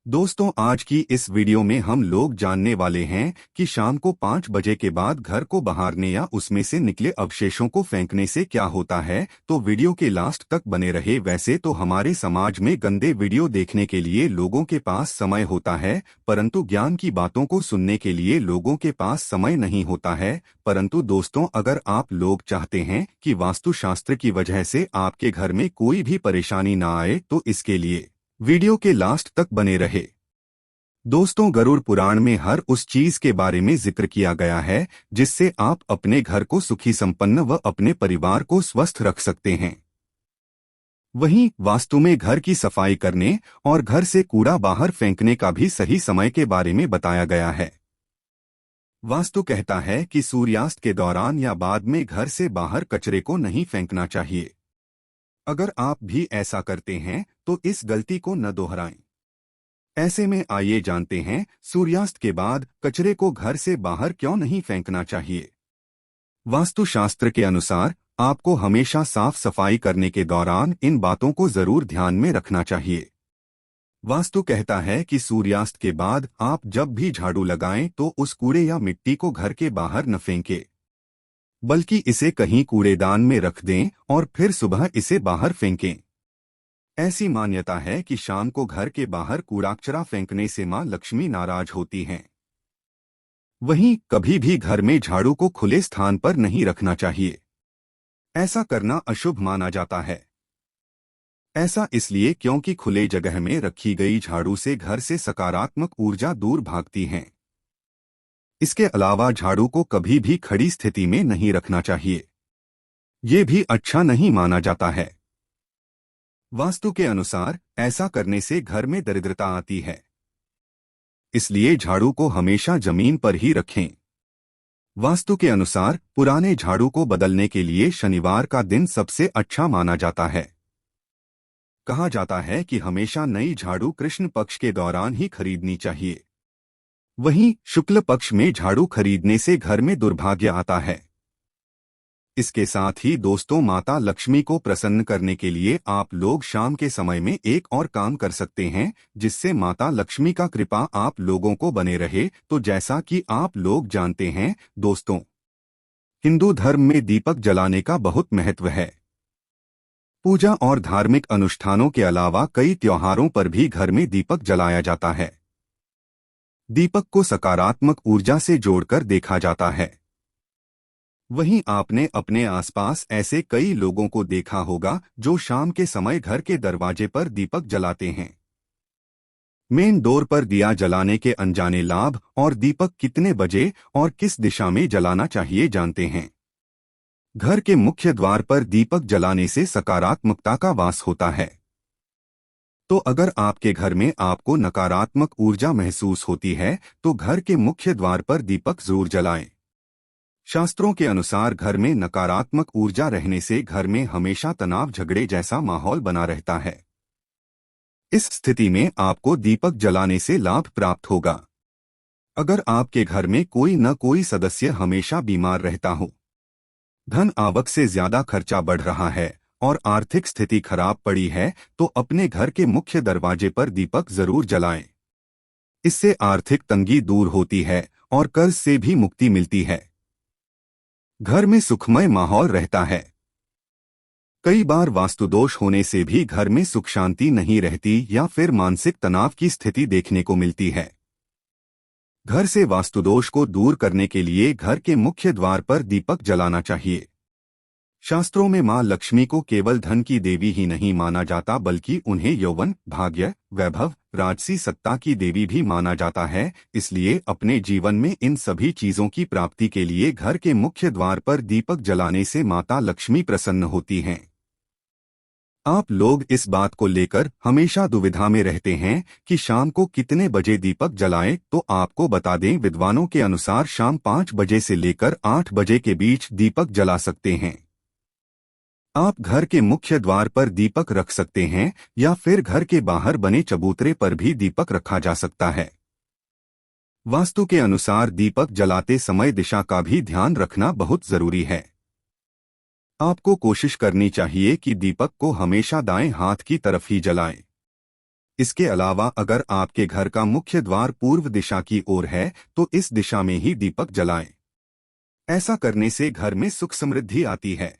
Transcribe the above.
दोस्तों, आज की इस वीडियो में हम लोग जानने वाले हैं कि शाम को 5 बजे के बाद घर को बहारने या उसमें से निकले अवशेषों को फेंकने से क्या होता है। तो वीडियो के लास्ट तक बने रहे। वैसे तो हमारे समाज में गंदे वीडियो देखने के लिए लोगों के पास समय होता है, परंतु ज्ञान की बातों को सुनने के लिए लोगों के पास समय नहीं होता है। परंतु दोस्तों, अगर आप लोग चाहते हैं कि वास्तुशास्त्र की वजह से आपके घर में कोई भी परेशानी ना आए, तो इसके लिए वीडियो के लास्ट तक बने रहे। दोस्तों, गरुड़ पुराण में हर उस चीज के बारे में जिक्र किया गया है जिससे आप अपने घर को सुखी संपन्न व अपने परिवार को स्वस्थ रख सकते हैं। वहीं वास्तु में घर की सफाई करने और घर से कूड़ा बाहर फेंकने का भी सही समय के बारे में बताया गया है। वास्तु कहता है कि सूर्यास्त के दौरान या बाद में घर से बाहर कचरे को नहीं फेंकना चाहिए। अगर आप भी ऐसा करते हैं तो इस गलती को न दोहराएं। ऐसे में आइए जानते हैं, सूर्यास्त के बाद कचरे को घर से बाहर क्यों नहीं फेंकना चाहिए। वास्तुशास्त्र के अनुसार आपको हमेशा साफ सफाई करने के दौरान इन बातों को जरूर ध्यान में रखना चाहिए। वास्तु कहता है कि सूर्यास्त के बाद आप जब भी झाड़ू लगाएं तो उस कूड़े या मिट्टी को घर के बाहर न फेंकें, बल्कि इसे कहीं कूड़ेदान में रख दें और फिर सुबह इसे बाहर फेंकें। ऐसी मान्यता है कि शाम को घर के बाहर कूड़ा फेंकने से मां लक्ष्मी नाराज होती हैं। वहीं कभी भी घर में झाड़ू को खुले स्थान पर नहीं रखना चाहिए। ऐसा करना अशुभ माना जाता है। ऐसा इसलिए क्योंकि खुले जगह में रखी गई झाड़ू से घर से सकारात्मक ऊर्जा दूर भागती है। इसके अलावा झाड़ू को कभी भी खड़ी स्थिति में नहीं रखना चाहिए। ये भी अच्छा नहीं माना जाता है। वास्तु के अनुसार ऐसा करने से घर में दरिद्रता आती है, इसलिए झाड़ू को हमेशा जमीन पर ही रखें। वास्तु के अनुसार पुराने झाड़ू को बदलने के लिए शनिवार का दिन सबसे अच्छा माना जाता है। कहा जाता है कि हमेशा नई झाड़ू कृष्ण पक्ष के दौरान ही खरीदनी चाहिए। वहीं शुक्ल पक्ष में झाड़ू खरीदने से घर में दुर्भाग्य आता है। इसके साथ ही दोस्तों, माता लक्ष्मी को प्रसन्न करने के लिए आप लोग शाम के समय में एक और काम कर सकते हैं, जिससे माता लक्ष्मी का कृपा आप लोगों को बने रहे। तो जैसा कि आप लोग जानते हैं दोस्तों, हिंदू धर्म में दीपक जलाने का बहुत महत्व है। पूजा और धार्मिक अनुष्ठानों के अलावा कई त्योहारों पर भी घर में दीपक जलाया जाता है। दीपक को सकारात्मक ऊर्जा से जोड़कर देखा जाता है। वहीं आपने अपने आसपास ऐसे कई लोगों को देखा होगा जो शाम के समय घर के दरवाजे पर दीपक जलाते हैं। मेन डोर पर दिया जलाने के अनजाने लाभ और दीपक कितने बजे और किस दिशा में जलाना चाहिए जानते हैं। घर के मुख्य द्वार पर दीपक जलाने से सकारात्मकता का वास होता है। तो अगर आपके घर में आपको नकारात्मक ऊर्जा महसूस होती है तो घर के मुख्य द्वार पर दीपक जरूर जलाएं। शास्त्रों के अनुसार घर में नकारात्मक ऊर्जा रहने से घर में हमेशा तनाव, झगड़े जैसा माहौल बना रहता है। इस स्थिति में आपको दीपक जलाने से लाभ प्राप्त होगा। अगर आपके घर में कोई न कोई सदस्य हमेशा बीमार रहता हो, धन आवक से ज्यादा खर्चा बढ़ रहा है और आर्थिक स्थिति खराब पड़ी है, तो अपने घर के मुख्य दरवाजे पर दीपक जरूर जलाएं। इससे आर्थिक तंगी दूर होती है और कर्ज से भी मुक्ति मिलती है। घर में सुखमय माहौल रहता है। कई बार वास्तुदोष होने से भी घर में सुख शांति नहीं रहती या फिर मानसिक तनाव की स्थिति देखने को मिलती है। घर से वास्तुदोष को दूर करने के लिए घर के मुख्य द्वार पर दीपक जलाना चाहिए। शास्त्रों में मां लक्ष्मी को केवल धन की देवी ही नहीं माना जाता, बल्कि उन्हें यौवन, भाग्य, वैभव, राजसी सत्ता की देवी भी माना जाता है। इसलिए अपने जीवन में इन सभी चीजों की प्राप्ति के लिए घर के मुख्य द्वार पर दीपक जलाने से माता लक्ष्मी प्रसन्न होती हैं। आप लोग इस बात को लेकर हमेशा दुविधा में रहते हैं कि शाम को कितने बजे दीपक जलाएं, तो आपको बता दें, विद्वानों के अनुसार शाम 5 बजे से लेकर 8 बजे के बीच दीपक जला सकते हैं। आप घर के मुख्य द्वार पर दीपक रख सकते हैं या फिर घर के बाहर बने चबूतरे पर भी दीपक रखा जा सकता है। वास्तु के अनुसार दीपक जलाते समय दिशा का भी ध्यान रखना बहुत जरूरी है। आपको कोशिश करनी चाहिए कि दीपक को हमेशा दाएं हाथ की तरफ ही जलाएं। इसके अलावा अगर आपके घर का मुख्य द्वार पूर्व दिशा की ओर है तो इस दिशा में ही दीपक जलाएं। ऐसा करने से घर में सुख समृद्धि आती है।